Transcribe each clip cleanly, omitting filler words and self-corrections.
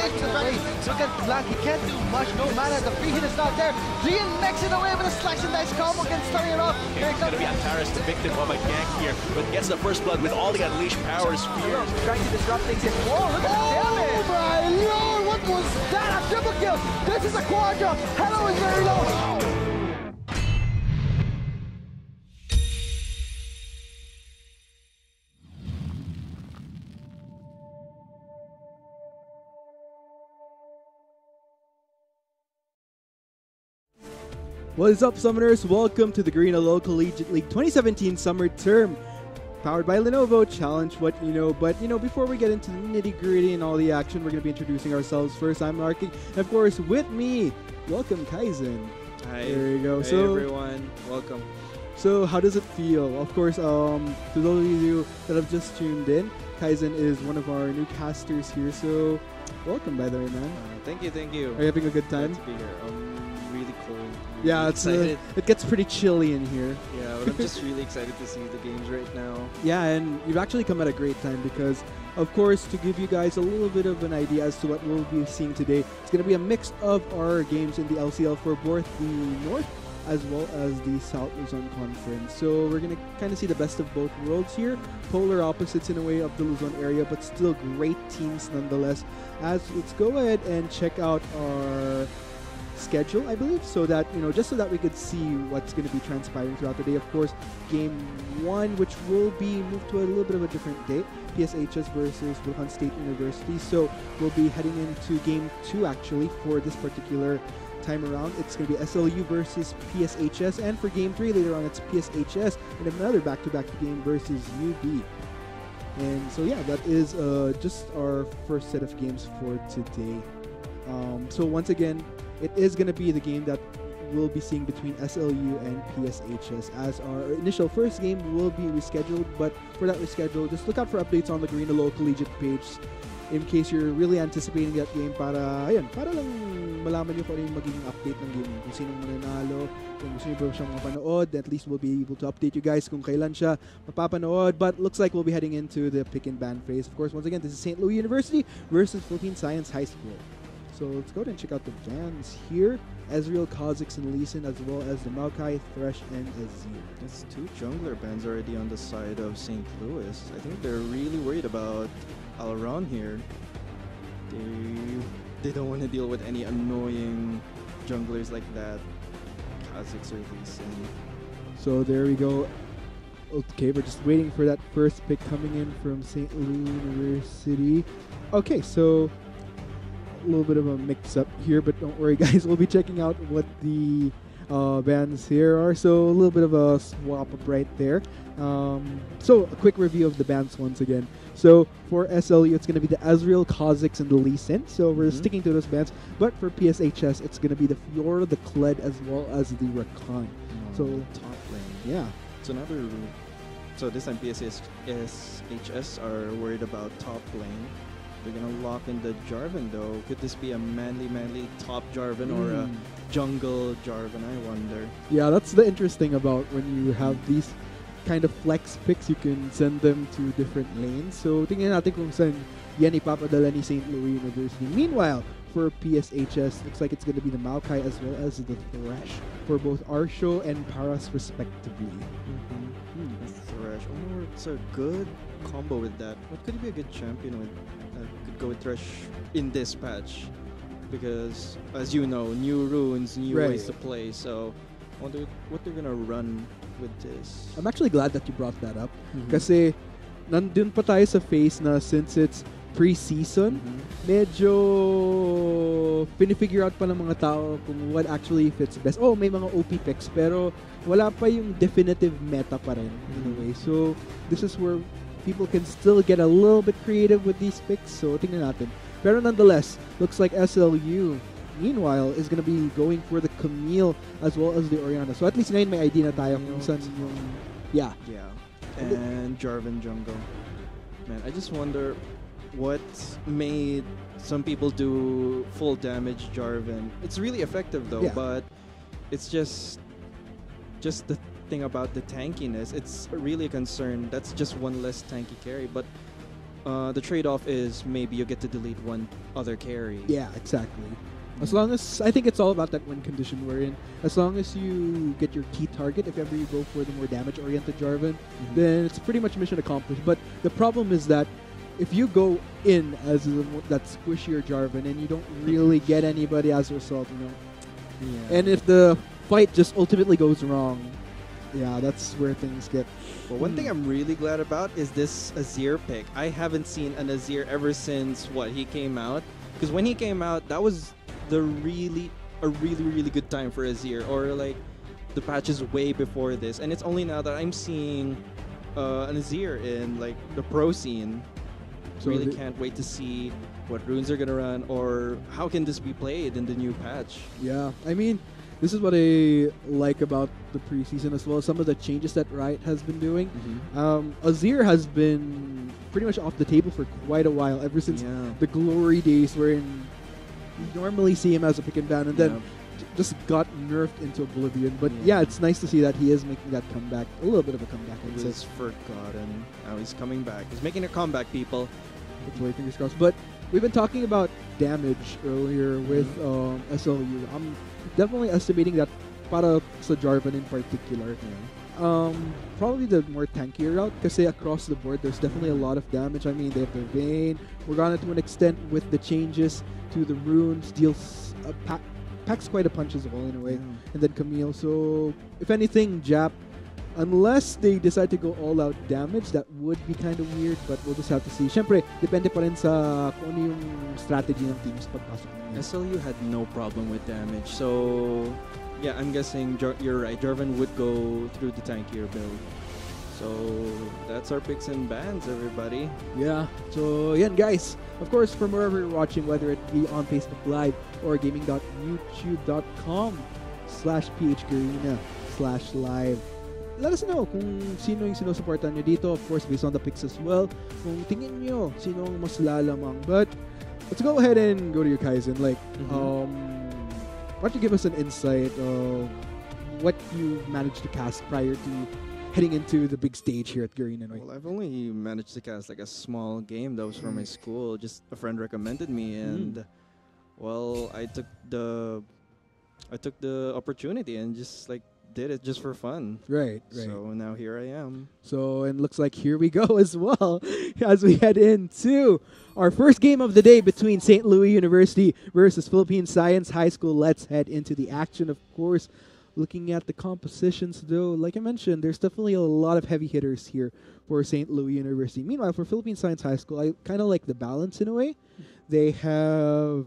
into the way. Look at Black, he can't do much, no mana, the free hit is not there. Gian makes it away with a slash and dice combo, again starting it off. Here It's going to be Antares, the victim of a gank here, but gets the first blood with all the unleashed power spears. Trying to disrupt things in. Whoa, look at the damage! Oh my lord, what was that? A triple kill! This is a quadra! Hello is very low! What is up, Summoners? Welcome to the Garena Local Collegiate League 2017 Summer Term, powered by Lenovo. Challenge what you know. But, before we get into the nitty-gritty and all the action, we're going to be introducing ourselves first. I'm Larking. And, of course, with me, welcome, Kaizen. Hi. There you go. Hey, so, everyone. Welcome. So, how does it feel? Of course, to those of you that have just tuned in, Kaizen is one of our new casters here. So, welcome, by the way, man. Thank you, thank you. Are you having a good time? Glad to be here. Really cold. Yeah, Really it's excited. it gets pretty chilly in here. Yeah, but I'm just really excited to see the games right now. Yeah, and you've actually come at a great time because, of course, to give you guys a little bit of an idea as to what we'll be seeing today, it's going to be a mix of our games in the LCL for both the North as well as the South Luzon Conference. So we're going to kind of see the best of both worlds here. Polar opposites in a way of the Luzon area, but still great teams nonetheless. Let's go ahead and check out our schedule, I believe, so that just so that we could see what's going to be transpiring throughout the day. Of course, game 1, which will be moved to a little bit of a different date, PSHS versus Bulacan State University. So we'll be heading into game 2 actually for this particular time around. It's going to be SLU versus PSHS, and for game 3 later on it's PSHS and another back-to-back game versus UB. And so yeah, that is just our first set of games for today. So once again, it is going to be the game that we'll be seeing between SLU and PSHS, as our initial first game will be rescheduled. But for that reschedule, just look out for updates on the Garena Local Collegiate page in case you're really anticipating that game para lang malaman nyo kung ano yung magiging update ng game, kung sinong mananalo, kung gusto nyo ba siyang mapanood. At least we'll be able to update you guys kung kailan siya mapapanood. But looks like we'll be heading into the pick and ban phase. Of course, once again, this is St. Louis University versus Philippine Science High School. So let's go ahead and check out the Vans here. Ezreal, Kha'Zix, and Lee Sin, as well as the Maokai, Thresh, and Azir. There's 2 jungler bands already on the side of St. Louis. I think they're really worried about Alaron here. They don't want to deal with any annoying junglers like that. Kha'Zix or Lee Sin. So there we go. Okay, we're just waiting for that first pick coming in from St. Louis University. Okay, so a little bit of a mix-up here, but don't worry, guys. We'll be checking out what the bands here are. So a little bit of a swap up right there. So a quick review of the bands once again. So for SLU, it's going to be the Ezreal, Kha'Zix, and the Lee Sin. So we're sticking to those bands. But for PSHS, it's going to be the Fiora, the Kled, as well as the Rakan. So top lane. yeah. So this time PSHS are worried about top lane. They're gonna lock in the Jarvan though. Could this be a manly top Jarvan or a jungle Jarvan? I wonder. Yeah, that's the interesting about when you have these kind of flex picks, you can send them to different lanes. So tingnan natin kung saan yan ipapadala ni St. Louis University. Meanwhile, for PSHS, looks like it's going to be the Maokai as well as the Thresh for both Arsho and Paras respectively. Thresh. Oh, it's a good combo with that. What could be a good champion with? Could go with Thresh in this patch, because as you know, new runes, new ways to play. So I wonder what they're gonna run with this. I'm actually glad that you brought that up, kasi nandun pa tayo sa phase na since it's pre-season, medyo pinifigure out pa ng mga tao kung what actually fits best. Oh, may mga OP picks, pero wala pa yung definitive meta pa rin in a way. So this is where people can still get a little bit creative with these picks. So tingnan natin. Pero nonetheless, looks like SLU, meanwhile, is going to be going for the Camille as well as the Orianna. So at least ngayon may idea na tayo kung saan yung... Yeah. And Jarvan jungle. Man, I just wonder what made some people do full damage Jarvan. It's really effective though, but it's just the thing about the tankiness. It's really a concern. That's just one less tanky carry, but the trade-off is maybe you get to delete one other carry. Yeah, exactly. As long as, I think it's all about that win condition we're in. As long as you get your key target, if ever you go for the more damage-oriented Jarvan, then it's pretty much mission accomplished. But the problem is that if you go in as that squishier Jarvan and you don't really get anybody as a result, you know. Yeah. And if the fight just ultimately goes wrong, yeah, that's where things get. Well, one thing I'm really glad about is this Azir pick. I haven't seen an Azir ever since he came out. Because when he came out, that was a really good time for Azir, or like the patches way before this. And it's only now that I'm seeing an Azir in like the pro scene. So really can't wait to see what runes are gonna run, or how can this be played in the new patch. Yeah, I mean, this is what I like about the preseason as well. Some of the changes that Riot has been doing. Azir has been pretty much off the table for quite a while, ever since the glory days wherein you normally see him as a pick and ban, and then just got nerfed into oblivion. But yeah, it's nice to see that he is making that comeback, a little bit of a comeback. He was forgotten. Now he's coming back. He's making a comeback, people. Hopefully, fingers crossed. But we've been talking about damage earlier with SLU. I'm definitely estimating that para sa Jarvan in particular, probably the more tankier route, kasi across the board there's definitely a lot of damage. I mean, they have their Vayne, Garena to an extent with the changes to the runes, deals packs quite a punch as well in a way, and then Camille. So if anything, Jap, unless they decide to go all out damage, that would be kind of weird, but we'll just have to see. Syempre, depende pa rin sa kung ano yung strategy ng teams pagpasok niya. SLU had no problem with damage, so yeah, I'm guessing you're right. Jarvan would go through the tankier build. So that's our picks and bans, everybody. Yeah. So yan, guys. Of course, from wherever you're watching, whether it be on Facebook Live or gaming.youtube.com/phgarena/live. Let us know kung sino yung sinusuportan nyo dito. Of course, based on the picks as well. Kung tingin nyo, sino ang mas lalamang. But let's go ahead and go to you, Kaizen. Like, why don't you give us an insight of what you managed to cast prior to heading into the big stage here at Garena? Well, I've only managed to cast like a small game that was from my school. Just a friend recommended me, and well, I took the opportunity and just like did it just for fun. Right. So now here I am. So, and looks like here we go as well as we head into our first game of the day between St. Louis University versus Philippine Science High School. Let's head into the action, of course. Looking at the compositions, though, like I mentioned, there's definitely a lot of heavy hitters here for St. Louis University. Meanwhile, for Philippine Science High School, I kind of like the balance in a way. They have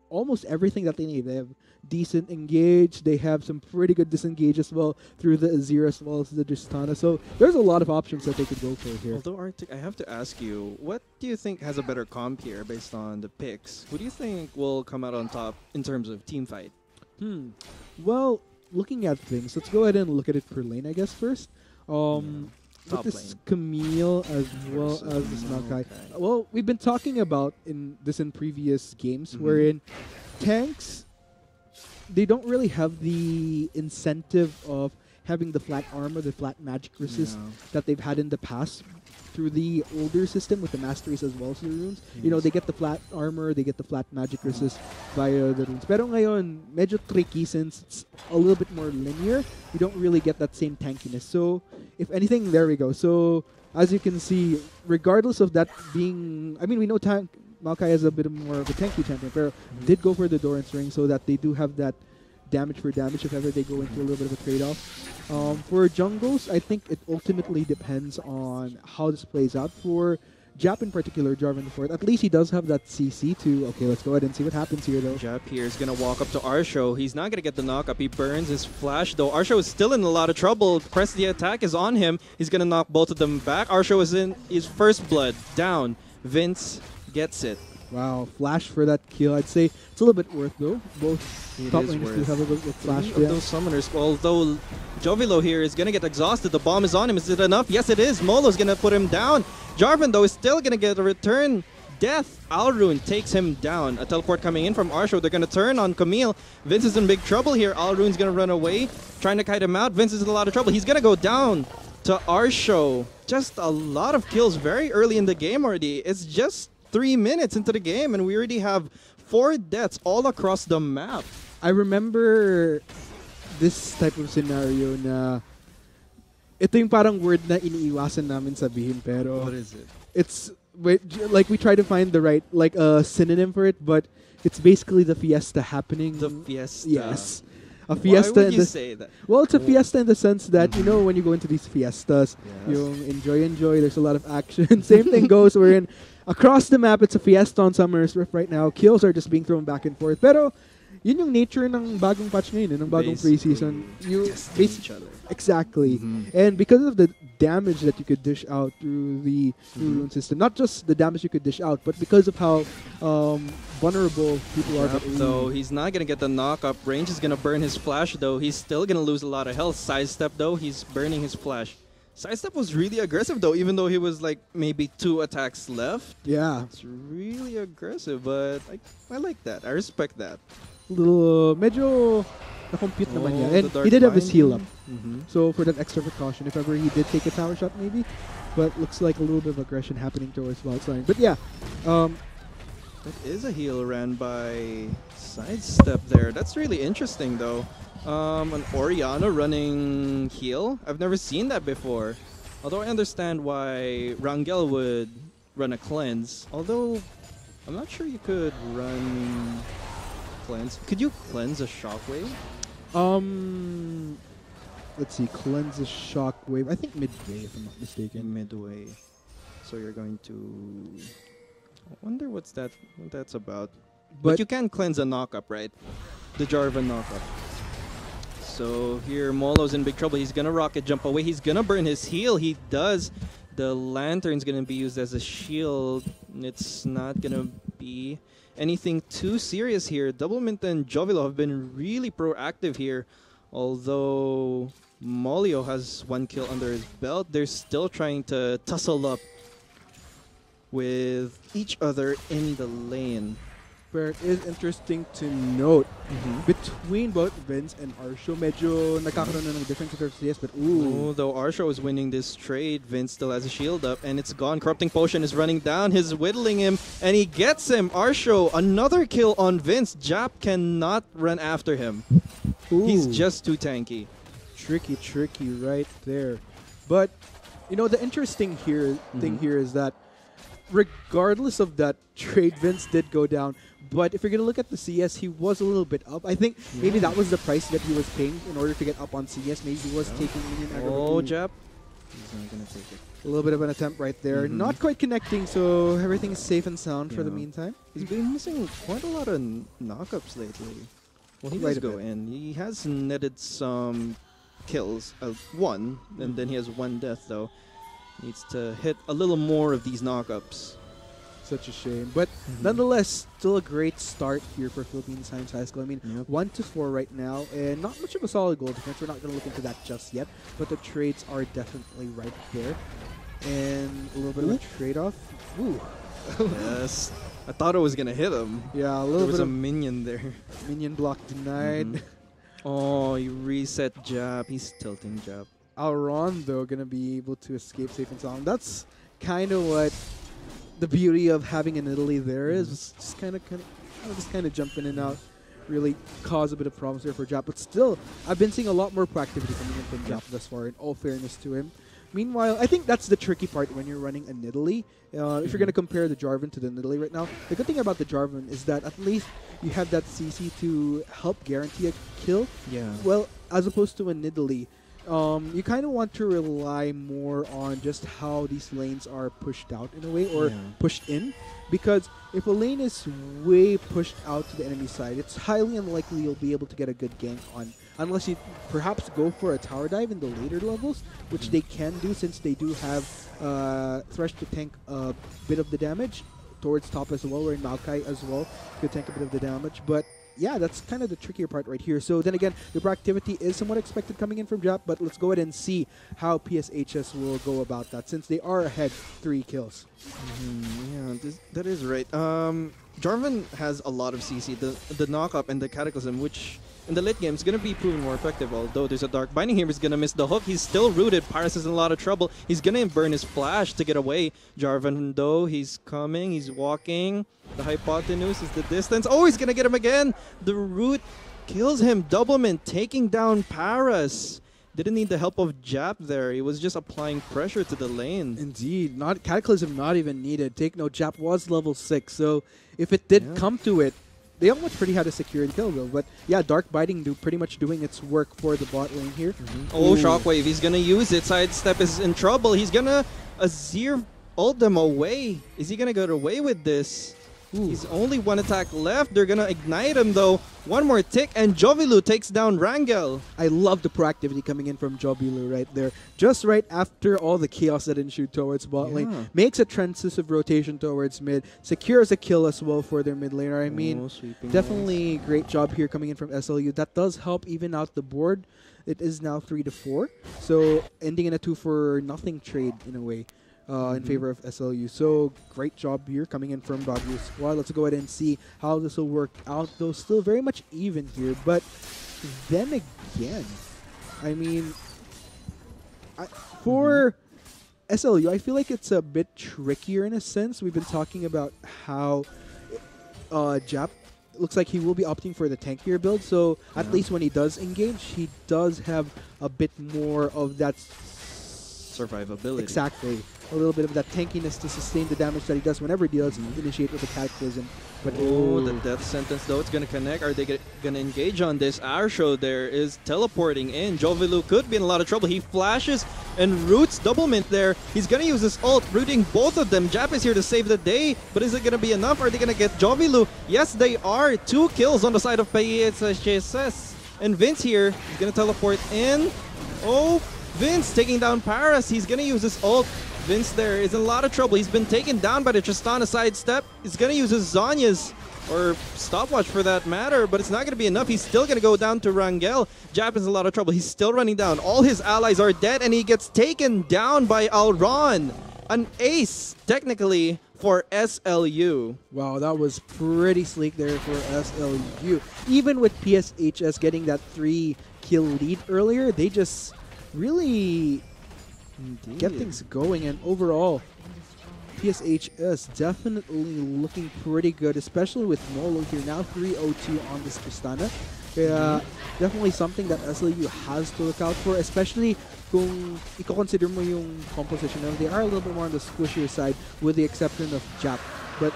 almost everything that they need. They have decent engage. They have some pretty good disengage as well through the Azir as well as the Tristana. So there's a lot of options that they could go for here. Although, Arctic, I have to ask you, what do you think has a better comp here based on the picks? Who do you think will come out on top in terms of team fight? Well, looking at things, let's go ahead and look at it per lane, I guess, first. With this Camille as well as this Maokai. Well, we've been talking about in previous games wherein tanks, they don't really have the incentive of having the flat armor, the flat magic resist that they've had in the past through the older system with the masteries as well as the runes. You know, they get the flat armor, they get the flat magic resist via the runes. Pero ngayon, medyo tricky since it's a little bit more linear. You don't really get that same tankiness. So, if anything, there we go. So, as you can see, regardless of that being... I mean, we know Maokai is a bit more of a tanky champion, pero did go for the Doran's Ring so that they do have that damage for damage if ever they go into a little bit of a trade-off. For jungles, I think it ultimately depends on how this plays out. For Jap in particular, Jarvan IV, at least he does have that CC to... Okay, let's go ahead and see what happens here, though. Jap here is going to walk up to Arsho. He's not going to get the knock-up. He burns his flash, though. Arsho is still in a lot of trouble. Press the attack is on him. He's going to knock both of them back. Arsho is in his first blood. Down. Vince gets it. Wow, flash for that kill. I'd say it's a little bit worth, though. Both top laners do have a bit of flash. Those summoners, although Jovilo here is going to get exhausted. The bomb is on him. Is it enough? Yes, it is. Molo's going to put him down. Jarvan, though, is still going to get a return death. Alrune takes him down. A teleport coming in from Arsho. They're going to turn on Camille. Vince is in big trouble here. Alrune's going to run away, trying to kite him out. Vince is in a lot of trouble. He's going to go down to Arsho. just a lot of kills very early in the game already. It's just 3 minutes into the game and we already have 4 deaths all across the map. I remember this type of scenario na ito yung parang word na iniiwasan namin sabihin pero What is it? it's like we try to find the right like a synonym for it, but it's basically the fiesta happening. The fiesta. Yes. A fiesta. Why would in you the, say that? well, it's a fiesta in the sense that, you know, when you go into these fiestas, Yes. you enjoy, there's a lot of action. Same thing goes, we're in across the map, it's a fiesta on Summer's Rift right now. Kills are just being thrown back and forth. Pero, yun yung nature ng bagong patch ngayon, ng bagong preseason. You each other. Exactly. And because of the damage that you could dish out through the rune system, not just the damage you could dish out, but because of how vulnerable people are. So he's not going to get the knock-up. Range is going to burn his flash, though. He's still going to lose a lot of health. Sidestep, though, he's burning his flash. Sidestep was really aggressive, though, even though he was like maybe 2 attacks left. Yeah. It's really aggressive, but I like that. I respect that. Little, medyo na-compute naman niya. the And Dark he did have his heal up. Binding. So for that extra precaution, if ever he did take a tower shot maybe, but looks like a little bit of aggression happening towards Wildstone. But yeah, That is a heal ran by Sidestep there. That's really interesting, though. An Oriana running heal? I've never seen that before. Although I understand why Rangel would run a cleanse. Although, I'm not sure you could run cleanse. Could you cleanse a shockwave? let's see, cleanse a shockwave. I think midway, if I'm not mistaken. Midway. So you're going to... I wonder what that's about. But you can cleanse a knockup, right? The Jarvan knockup. So here, Molo's in big trouble. He's going to rocket jump away. He's going to burn his heal. He does. The lantern's going to be used as a shield. It's not going to be anything too serious here. Doublemint and Jovilo have been really proactive here. Although Molio has 1 kill under his belt, they're still trying to tussle up with each other in the lane. Where it is interesting to note, between both Vince and Arsho, medyo nagkakaroon na ng difference in terms of CS, but ooh. Though Arsho is winning this trade, Vince still has a shield up, and it's gone. Corrupting Potion is running down. He's whittling him, and he gets him. Arsho, another kill on Vince. Jap cannot run after him. Ooh. He's just too tanky. Tricky right there. But, you know, the interesting thing here is that regardless of that trade, Vince did go down. But if you're going to look at the CS, he was a little bit up. I think maybe that was the price that he was paying in order to get up on CS. Maybe he was taking minion aggro. Oh, Jap. He's not going to take it. A little bit of an attempt right there. Not quite connecting, so everything is safe and sound for the meantime. He's been missing quite a lot of knockups lately. Well, he does go in. He has netted some kills. 1, and then he has 1 death, though. Needs to hit a little more of these knockups. Such a shame. But nonetheless, still a great start here for Philippine Science High School. I mean, 1-4 right now, and not much of a solid goal defense. We're not going to look into that just yet, but the trades are definitely right there. And a little bit of a trade-off. Ooh. Yes. I thought it was going to hit him. Yeah, a little there bit was of a minion there. Minion block denied. Oh, he reset Jap. He's tilting Jap. Alron, though, going to be able to escape safe and sound. That's kind of what the beauty of having an Italy there is. Just kind of jump in and out. Really cause a bit of problems there for Jap. But still, I've been seeing a lot more proactivity coming in from Jap thus far, in all fairness to him. Meanwhile, I think that's the tricky part when you're running a Nidalee. If you're going to compare the Jarvan to the Nidalee right now, the good thing about the Jarvan is that at least you have that CC to help guarantee a kill. Yeah. Well, as opposed to a Nidalee, you kind of want to rely more on just how these lanes are pushed out in a way, or pushed in. Because if a lane is way pushed out to the enemy side, it's highly unlikely you'll be able to get a good gank on, unless you perhaps go for a tower dive in the later levels, which they can do since they do have Thresh to tank a bit of the damage towards top as well, or in Maokai as well could tank a bit of the damage. But yeah, that's kind of the trickier part right here. So then again, the proactivity is somewhat expected coming in from Jap, but let's go ahead and see how PSHS will go about that, since they are ahead 3 kills. Yeah, that is right. Jarvan has a lot of CC, the knock-up and the Cataclysm, which in the late game is going to be proven more effective. Although there's a Dark Binding here, he's going to miss the hook. He's still rooted. Paris is in a lot of trouble. He's going to burn his flash to get away. Jarvan, though, he's coming. He's walking. The hypotenuse is the distance. Oh, he's going to get him again. The root kills him. Doublemint taking down Paris. Didn't need the help of Jap there. He was just applying pressure to the lane. Indeed. Not Cataclysm not even needed. Take note, Jap was level 6, so if it did come to it, they almost pretty had a secured kill though. But yeah, Dark Biting pretty much doing its work for the bot lane here. Oh, Shockwave. He's going to use it. Sidestep is in trouble. He's going to Azir ult them away. Is he going to get away with this? He's only one attack left. They're going to ignite him though. One more tick and Jovilu takes down Rangel. I love the proactivity coming in from Jovilu right there. Just right after all the chaos that ensued towards bot lane. Makes a transitive rotation towards mid. Secures a kill as well for their mid laner. I mean, definitely great job here coming in from SLU. That does help even out the board. It is now 3-4. So ending in a 2-for-nothing trade in a way. In favor of SLU. So great job here coming in from Doggy's squad. Let's go ahead and see how this will work out, though still very much even here. But then again, I mean, for SLU, I feel like it's a bit trickier in a sense. We've been talking about how Jap looks like he will be opting for the tankier build. So at least when he does engage, he does have a bit more of that survivability. Exactly. A little bit of that tankiness to sustain the damage that he does whenever he does initiate with a Cataclysm. But the death sentence though, it's going to connect. Are they going to engage on this? Arsho there is teleporting in. Jovilu could be in a lot of trouble. He flashes and roots Doublemint there. He's going to use his ult, rooting both of them. Jap is here to save the day, but is it going to be enough? Are they going to get Jovilu? Yes, they are. 2 kills on the side of PSHS. And Vince here is going to teleport in. Oh, Vince taking down Paris. He's going to use his ult. Vince there is in a lot of trouble. He's been taken down by the Tristana sidestep. He's going to use his Zhonya's, or stopwatch for that matter, but it's not going to be enough. He's still going to go down to Rangel. Jap is in a lot of trouble. He's still running down. All his allies are dead, and he gets taken down by Alron. An ace, technically, for SLU. Wow, that was pretty sleek there for SLU. Even with PSHS getting that 3-kill lead earlier, they just really get things going, and overall PSHS definitely looking pretty good, especially with Molo here now 3-0-2 on this Tristana. Definitely something that SLU has to look out for, especially kung i-consider mo yung composition. They are a little bit more on the squishier side with the exception of Jap. But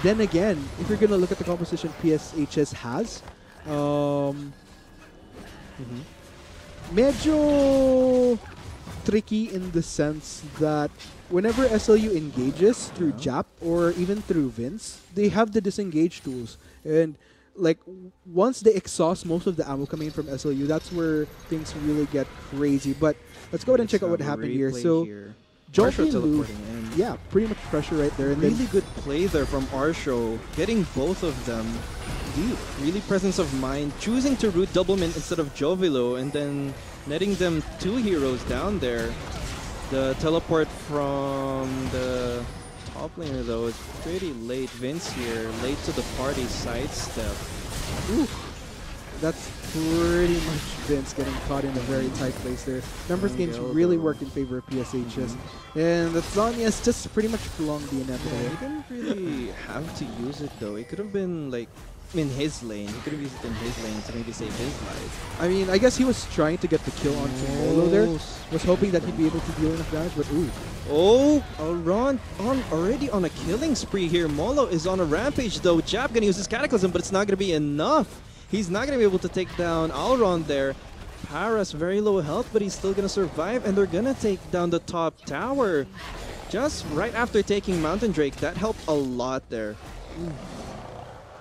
then again, if you're going to look at the composition PSHS has, medyo tricky in the sense that whenever SLU engages through Jap or even through Vince, they have the disengage tools. And like once they exhaust most of the ammo coming in from SLU, that's where things really get crazy. But let's go ahead and check out what happened here. So Jovilu, yeah, pretty much pressure right there. And really good play there from Arsho, getting both of them. Indeed. Really presence of mind, choosing to root Doublemint instead of Jovilu, and then netting them 2 heroes down there. The teleport from the top laner though is pretty late. Vince here, late to the party sidestep. Ooh, that's pretty much Vince getting caught in a very tight place there. Numbers games really work in favor of PSHS. And the Zhonya's just pretty much prolonged the inevitable. He didn't really have to use it though. It could have been like in his lane. He could have used it in his lane to maybe save his life. I mean, I guess he was trying to get the kill on Molo there. Was hoping that he'd be able to deal enough damage, but ooh. Oh, Alron already on a killing spree here. Molo is on a rampage though. Jap gonna use his Cataclysm, but it's not gonna be enough. He's not gonna be able to take down Alron there. Paras very low health, but he's still gonna survive, and they're gonna take down the top tower. Just right after taking Mountain Drake, that helped a lot there.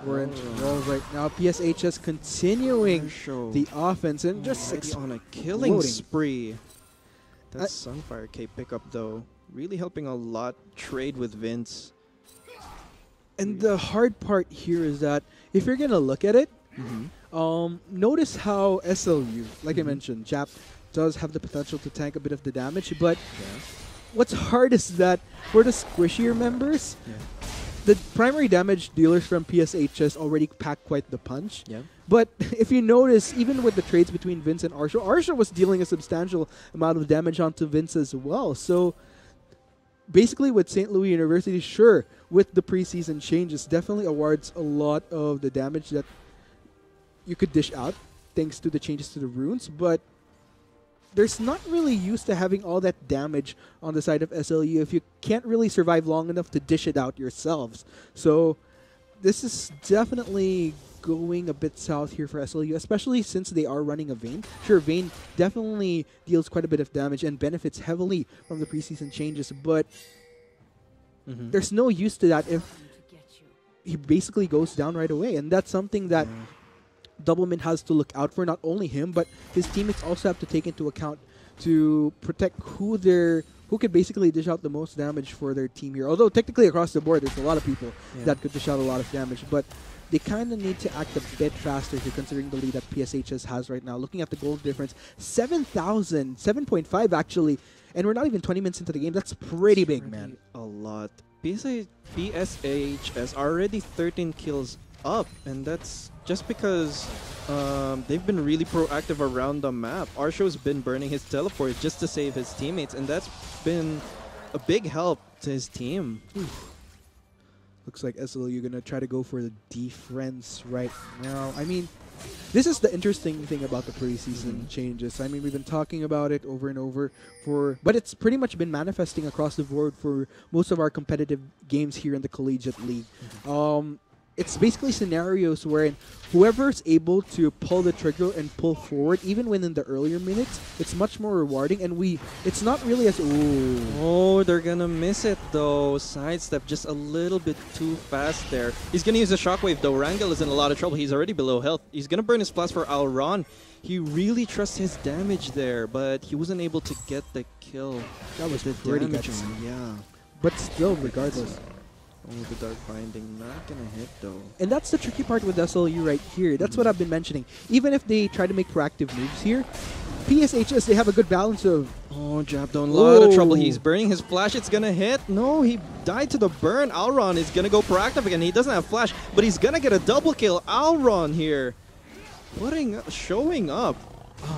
We're in roll right now. PSHS continuing the offense and just on a killing spree. That Sunfire Cape pickup though, really helping a lot trade with Vince. And the hard part here is that if you're gonna look at it, notice how SLU, like I mentioned, Jap does have the potential to tank a bit of the damage, but what's hard is that for the squishier members, the primary damage dealers from PSHS already pack quite the punch. Yeah. But if you notice, even with the trades between Vince and Arsho, Arsho was dealing a substantial amount of damage onto Vince as well. So basically with St. Louis University, sure, with the preseason changes, definitely awards a lot of the damage that you could dish out thanks to the changes to the runes, but there's not really used to having all that damage on the side of SLU if you can't really survive long enough to dish it out yourselves. So this is definitely going a bit south here for SLU, especially since they are running a Vayne. Sure, Vayne definitely deals quite a bit of damage and benefits heavily from the preseason changes, but there's no use to that if he basically goes down right away. And that's something that Doublemint has to look out for. Not only him, but his teammates also have to take into account to protect who could basically dish out the most damage for their team here. Although technically across the board, there's a lot of people that could dish out a lot of damage, but they kind of need to act a bit faster here considering the lead that PSHS has right now. Looking at the gold difference, 7,000, 7.5 actually, and we're not even 20 minutes into the game. That's pretty big, man. A lot. PSHS already 13 kills up, and that's just because they've been really proactive around the map. Arsho's been burning his teleport just to save his teammates, and that's been a big help to his team. Looks like SLU gonna try to go for the defense right now. I mean, this is the interesting thing about the preseason changes. I mean, we've been talking about it over and over but it's pretty much been manifesting across the board for most of our competitive games here in the Collegiate League. It's basically scenarios wherein whoever's able to pull the trigger and pull forward, even when in the earlier minutes, it's much more rewarding. And it's not really as Oh, they're gonna miss it though. Sidestep just a little bit too fast there. He's gonna use a shockwave though. Rangel is in a lot of trouble. He's already below health. He's gonna burn his flash for Alron. He really trusts his damage there, but he wasn't able to get the kill. That was the pretty damage. gutsy. Yeah. But still, regardless. Oh, the Dark Binding not gonna hit though. And that's the tricky part with SLU right here. That's what I've been mentioning. Even if they try to make proactive moves here, PSHS, they have a good balance of... Oh, Jab down a lot of trouble. He's burning his flash. It's gonna hit. No, he died to the burn. Alron is gonna go proactive again. He doesn't have flash, but he's gonna get a double kill. Alron here, showing up,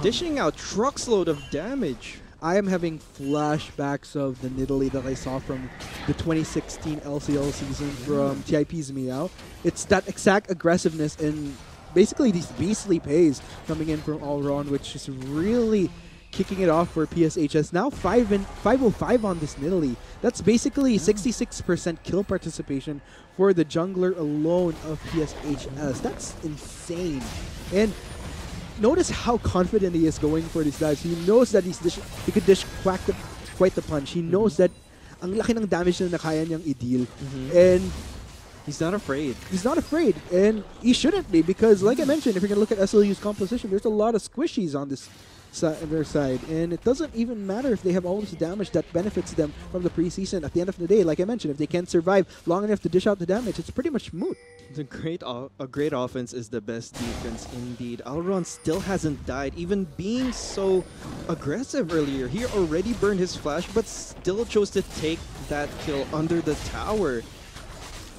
dishing out truckload of damage. I am having flashbacks of the Nidalee that I saw from the 2016 LCL season from TIP's Meow. It's that exact aggressiveness and basically these beastly pays coming in from Alron, which is really kicking it off for PSHS. Now 505 on this Nidalee. That's basically 66% kill participation for the jungler alone of PSHS. That's insane. And notice how confident he is going for these dives. He knows that he could dish quite the punch. He knows that ang laki ng damage na kaya niyang i-deal. And he's not afraid. He's not afraid. And he shouldn't be because, like I mentioned, if you're going to look at SLU's composition, there's a lot of squishies on their side. And it doesn't even matter if they have all this damage that benefits them from the preseason. At the end of the day, like I mentioned, if they can't survive long enough to dish out the damage, it's pretty much moot. A great offense is the best defense indeed. Alron still hasn't died, even being so aggressive earlier. He already burned his flash, but still chose to take that kill under the tower.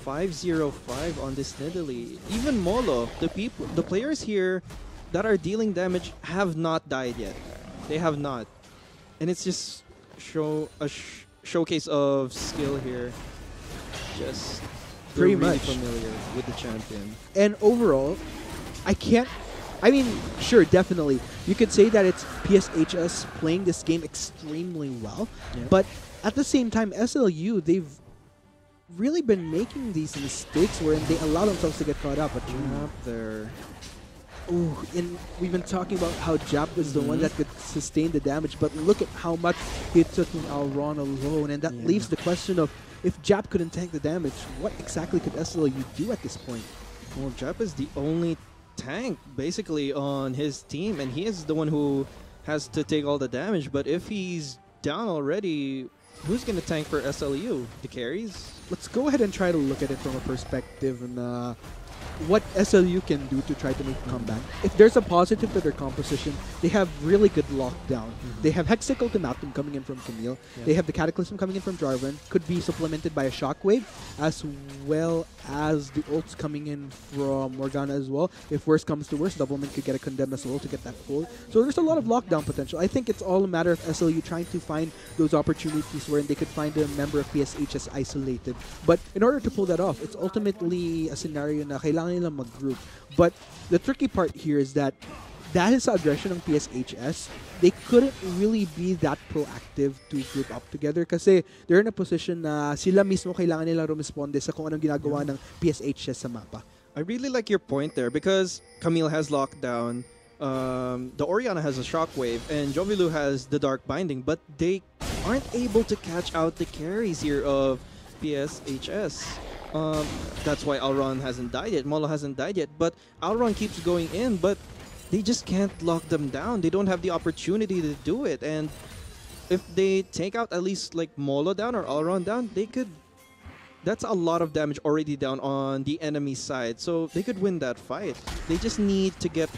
505 on this Nidalee. Even Molo, the players here that are dealing damage have not died yet. They have not. And it's just showcase of skill here. Just pretty really much familiar with the champion. And overall, I mean, sure, definitely. You could say that it's PSHS playing this game extremely well, but at the same time, SLU, they've really been making these mistakes wherein they allow themselves to get caught up. But Jap there. Ooh, and we've been talking about how Jap is the one that could sustain the damage, but look at how much he took in Alron alone, and that leaves the question of, if Jap couldn't tank the damage, what exactly could SLU do at this point? Well, Jap is the only tank, basically, on his team, and he is the one who has to take all the damage, but if he's down already, who's going to tank for SLU? The carries? Let's go ahead and try to look at it from a perspective and what SLU can do to try to make a comeback. If there's a positive to their composition, they have really good lockdown. They have Hextech Ultimatum coming in from Camille. They have the Cataclysm coming in from Jarvan. Could be supplemented by a Shockwave, as well as the ults coming in from Morgana as well. If worst comes to worst, Doublemint could get a Condemn as well to get that pull. So there's a lot of lockdown potential. I think it's all a matter of SLU trying to find those opportunities where they could find a member of PSHS isolated. But in order to pull that off, it's ultimately a scenario na kailangan nilang mag-group. But the tricky part here is that dahil sa aggression ng PSHS, they couldn't really be that proactive to group up together kasi they're in a position na sila mismo kailangan nilang rumisponde sa kung anong ginagawa ng PSHS sa mapa. I really like your point there because Camille has lockdown, the Orianna has a Shockwave, and Jovilu has the Dark Binding, but they aren't able to catch out the carries here of PSHS. That's why Alron hasn't died yet, Molo hasn't died yet, but Alron keeps going in, but they just can't lock them down. They don't have the opportunity to do it, and if they take out at least like Molo down or Alron down, they could... That's a lot of damage already down on the enemy side, so they could win that fight. They just need to get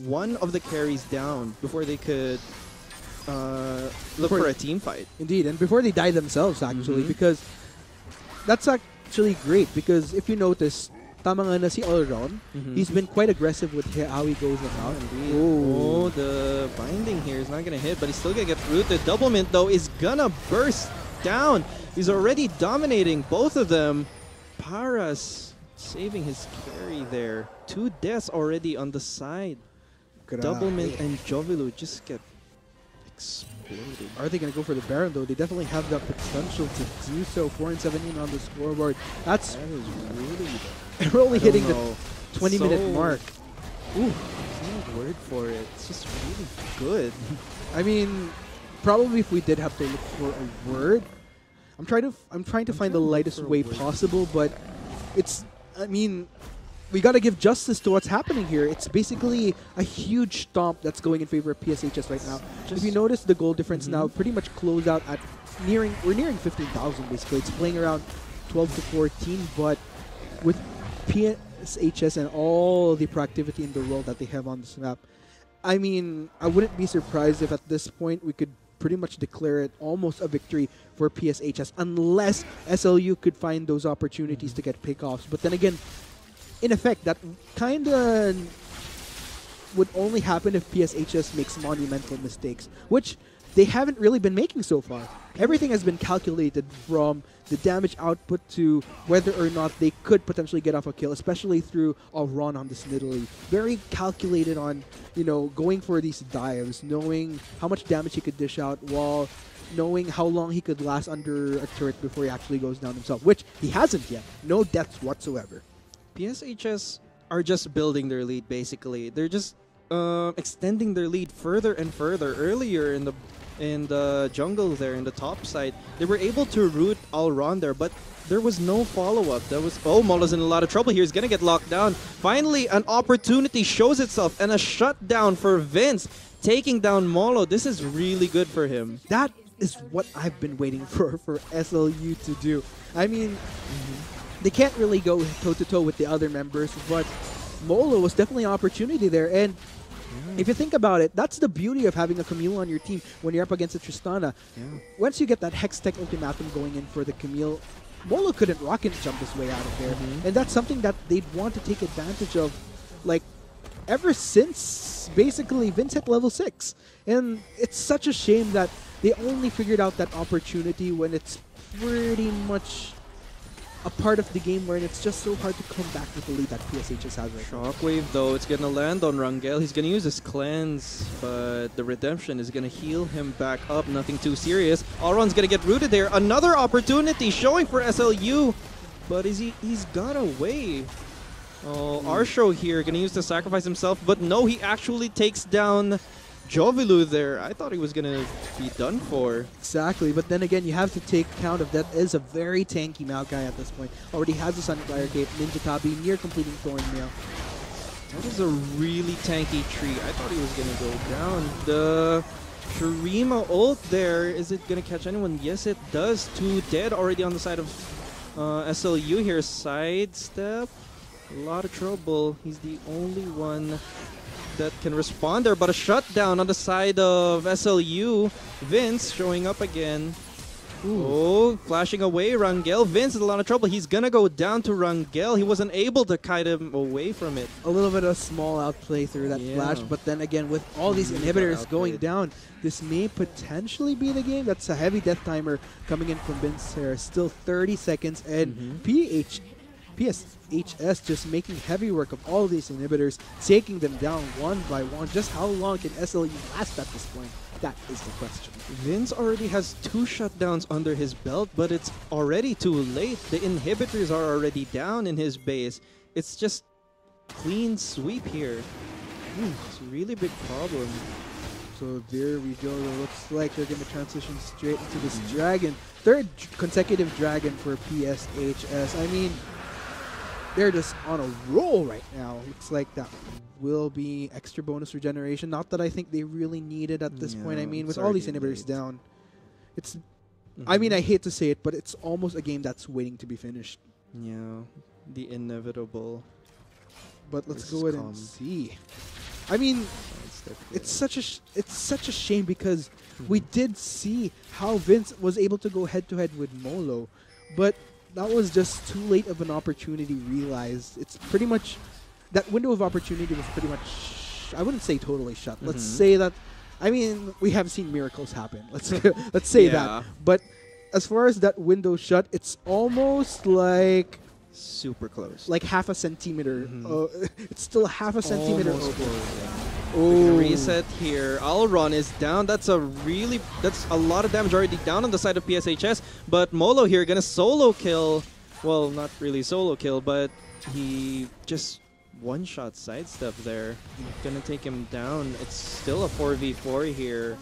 one of the carries down before they could look for a team fight. Indeed, and before they die themselves, actually, because that's actually great. Because if you notice, tama nga na si Alron, he's been quite aggressive with how he goes about. Oh, the binding here is not gonna hit, but he's still gonna get rooted. Doublemint though is gonna burst down. He's already dominating both of them. Paras saving his carry there. 2 deaths already on the side. Doublemint and Jovilu just get exploded. Are they going to go for the Baron though? They definitely have the potential to do so. 4 and 17 on the scoreboard. That is really... We're only hitting the 20-minute mark. Ooh, there's no word for it. It's just really good. I mean, probably if we did have to look for a word, I'm trying to find the lightest way possible, but it's... I mean, we got to give justice to what's happening here. It's basically a huge stomp that's going in favor of PSHS right now. If you notice, the goal difference now pretty much closed out at we're nearing 15,000 basically. It's playing around 12 to 14, but with PSHS and all the proactivity in the world that they have on this map, I mean, I wouldn't be surprised if at this point we could pretty much declare it almost a victory for PSHS unless SLU could find those opportunities to get pickoffs. But then again, in effect, that kind of would only happen if PSHS makes monumental mistakes, which they haven't really been making so far. Everything has been calculated from the damage output to whether or not they could potentially get off a kill, especially through a run on this Nidalee. Very calculated on, you know, going for these dives, knowing how much damage he could dish out while knowing how long he could last under a turret before he actually goes down himself, which he hasn't yet. No deaths whatsoever. PSHS are just building their lead, basically. They're just extending their lead further and further. Earlier in the jungle there, in the top side, they were able to root Alron there, but there was no follow-up. Oh, Molo's in a lot of trouble here. He's gonna get locked down. Finally, an opportunity shows itself, and a shutdown for Vince, taking down Molo. This is really good for him. That is what I've been waiting for SLU to do. I mean, they can't really go toe-to-toe with the other members, but Molo was definitely an opportunity there. And if you think about it, that's the beauty of having a Camille on your team when you're up against a Tristana. Once you get that Hextech Ultimatum going in for the Camille, Molo couldn't rocket jump his way out of there. And that's something that they'd want to take advantage of, like, ever since basically Vince hit level 6. And it's such a shame that they only figured out that opportunity when it's pretty much a part of the game where it's just so hard to come back with the lead that PSHS has right now. Shockwave though, it's gonna land on Rangel. He's gonna use his cleanse, but the redemption is gonna heal him back up. Nothing too serious. Alron's gonna get rooted there. Another opportunity showing for SLU, but he's got away. Oh, Arsho here gonna use to sacrifice himself, but no, he actually takes down Jovilu there. I thought he was gonna be done for. Exactly, but then again, you have to take account of that is a very tanky Maokai at this point. Already has a Sunfire Cape, Ninja Tabi, near completing Thornmail. That is a really tanky tree. I thought he was gonna go down. The Shurima ult there, is it gonna catch anyone? Yes, it does. 2 dead already on the side of SLU here. Sidestep. A lot of trouble. He's the only one that can respond there, but a shutdown on the side of SLU. Vince showing up again. Ooh. Oh, flashing away Rangel. Vince is in a lot of trouble. He's gonna go down to Rangel. He wasn't able to kite him away from it. A little bit of small outplay through that flash, but then again, with all these inhibitors going down, this may potentially be the game. That's a heavy death timer coming in from Vince here. Still 30 seconds, and PSHS just making heavy work of all these inhibitors, taking them down one by one. Just how long can SLU last at this point? That is the question. Vince already has 2 shutdowns under his belt, but it's already too late. The inhibitors are already down in his base. It's just clean sweep here. It's a really big problem. So there we go. It looks like they're going to transition straight into this dragon. Third consecutive dragon for PSHS. I mean, they're just on a roll right now. Looks like that will be extra bonus regeneration. Not that I think they really need it at this point. I mean, with all these inhibitors down, it's... I mean, I hate to say it, but it's almost a game that's waiting to be finished. Yeah, the inevitable. But let's go ahead and see. I mean, it's such a shame because we did see how Vince was able to go head-to-head with Molo, but that was just too late of an opportunity realized. It's pretty much... That window of opportunity was pretty much... I wouldn't say totally shut. Let's say that... I mean, we have seen miracles happen. Let's say that. But as far as that window shut, it's almost like... Super close. Like half a centimeter. It's still half a centimeter over. Oh. Reset here. Alron is down. That's a lot of damage already down on the side of PSHS. But Molo here gonna solo kill. Well, not really solo kill, but he just one-shot sidestep there. Gonna take him down. It's still a 4v4 here.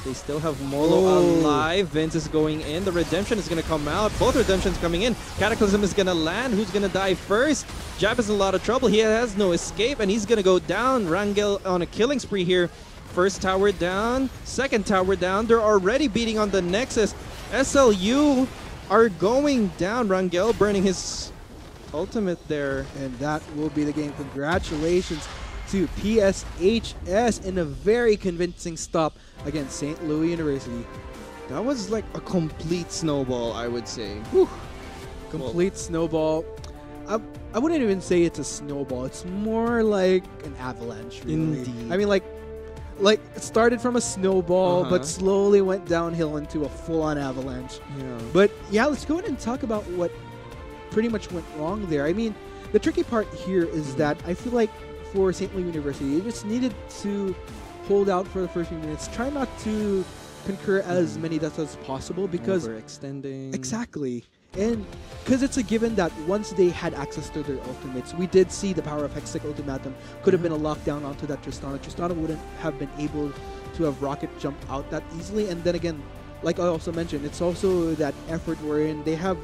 They still have Molo alive. Vince is going in. The redemption is gonna come out. Both redemptions coming in. Cataclysm is gonna land. Who's gonna die first? Jab is in a lot of trouble. He has no escape, and he's gonna go down. Rangel on a killing spree here. First tower down. Second tower down. They're already beating on the Nexus. SLU are going down. Rangel burning his ultimate there. And that will be the game. Congratulations to PSHS in a very convincing stop against St. Louis University. That was like a complete snowball, I would say. Whew. Complete snowball. I wouldn't even say it's a snowball. It's more like an avalanche, really. Indeed. I mean, like it started from a snowball, but slowly went downhill into a full-on avalanche. Yeah. But yeah, let's go ahead and talk about what pretty much went wrong there. I mean, the tricky part here is that I feel like for St. Louis University, they just needed to hold out for the first few minutes. Try not to concur as many deaths as possible because... Overextending. Exactly. And because it's a given that once they had access to their ultimates, we did see the power of Hextech Ultimatum could have been a lockdown onto that Tristana. Tristana wouldn't have been able to have rocket jump out that easily. And then again, like I also mentioned, it's also that effort wherein they have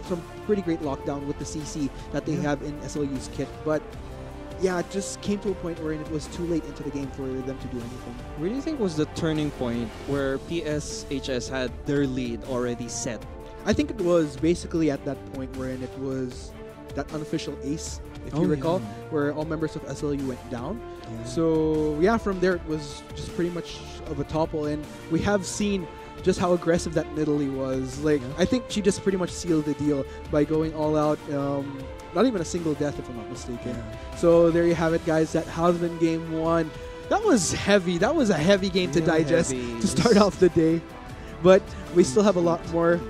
some pretty great lockdown with the CC that they have in SLU's kit. But yeah, it just came to a point where it was too late into the game for them to do anything. Where do you think was the turning point where PSHS had their lead already set? I think it was basically at that point wherein it was that unofficial ace, if you recall, where all members of SLU went down. So yeah, from there it was just pretty much of a topple, and we have seen just how aggressive that Nidalee was. Like, I think she just pretty much sealed the deal by going all out. Not even a single death, if I'm not mistaken. So there you have it, guys. That has been game one. That was heavy. That was a heavy game to digest to start off the day. But we still have a lot more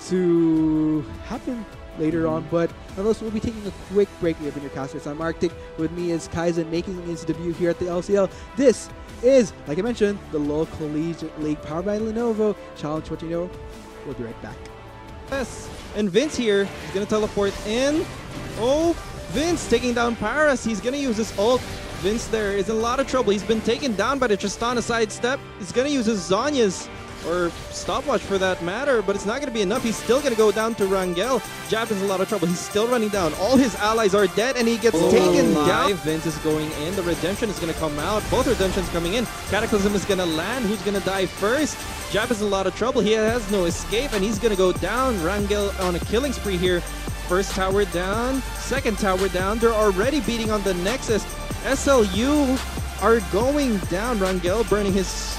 to happen later on. But nonetheless, we'll be taking a quick break here in your casters. I'm Arctic. With me is Kaizen making his debut here at the LCL. This is, like I mentioned, the LoL Collegiate League powered by Lenovo. Challenge what you know. We'll be right back. Yes, and Vince here is going to teleport in. Oh, Vince taking down Paras. He's going to use his ult. Vince there is in a lot of trouble. He's been taken down by the Tristana sidestep. He's going to use his Zhonya's, or stopwatch for that matter, but it's not going to be enough. He's still going to go down to Rangel. Jab is in a lot of trouble. He's still running down. All his allies are dead, and he gets taken down. Vince is going in. The redemption is going to come out. Both redemptions coming in. Cataclysm is going to land. Who's going to die first? Jab is in a lot of trouble. He has no escape, and he's going to go down. Rangel on a killing spree here. First tower down, second tower down. They're already beating on the Nexus. SLU are going down. Rangel burning his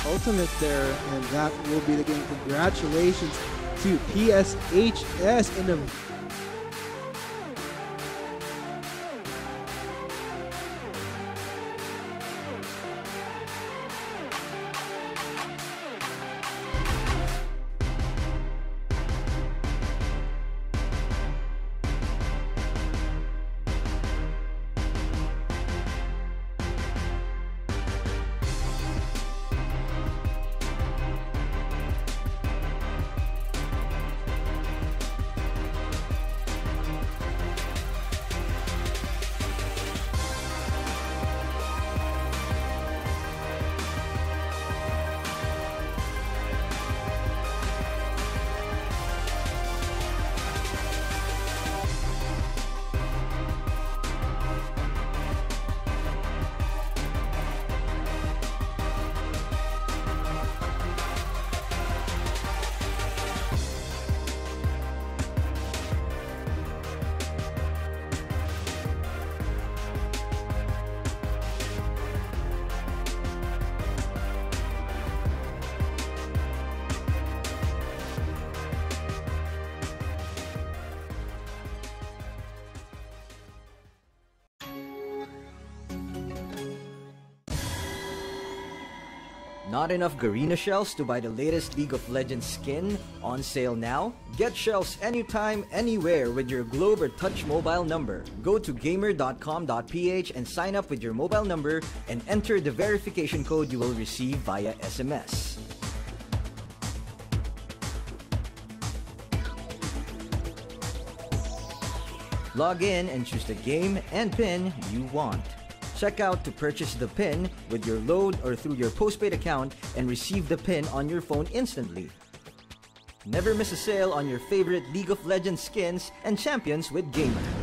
ultimate there. And that will be the game. Congratulations to PSHS in a Not enough Garena shells to buy the latest League of Legends skin? On sale now? Get shells anytime, anywhere with your Globe or Touch mobile number. Go to gamer.com.ph and sign up with your mobile number and enter the verification code you will receive via SMS. Log in and choose the game and pin you want. Check out to purchase the pin with your load or through your postpaid account and receive the pin on your phone instantly. Never miss a sale on your favorite League of Legends skins and champions with Gamer.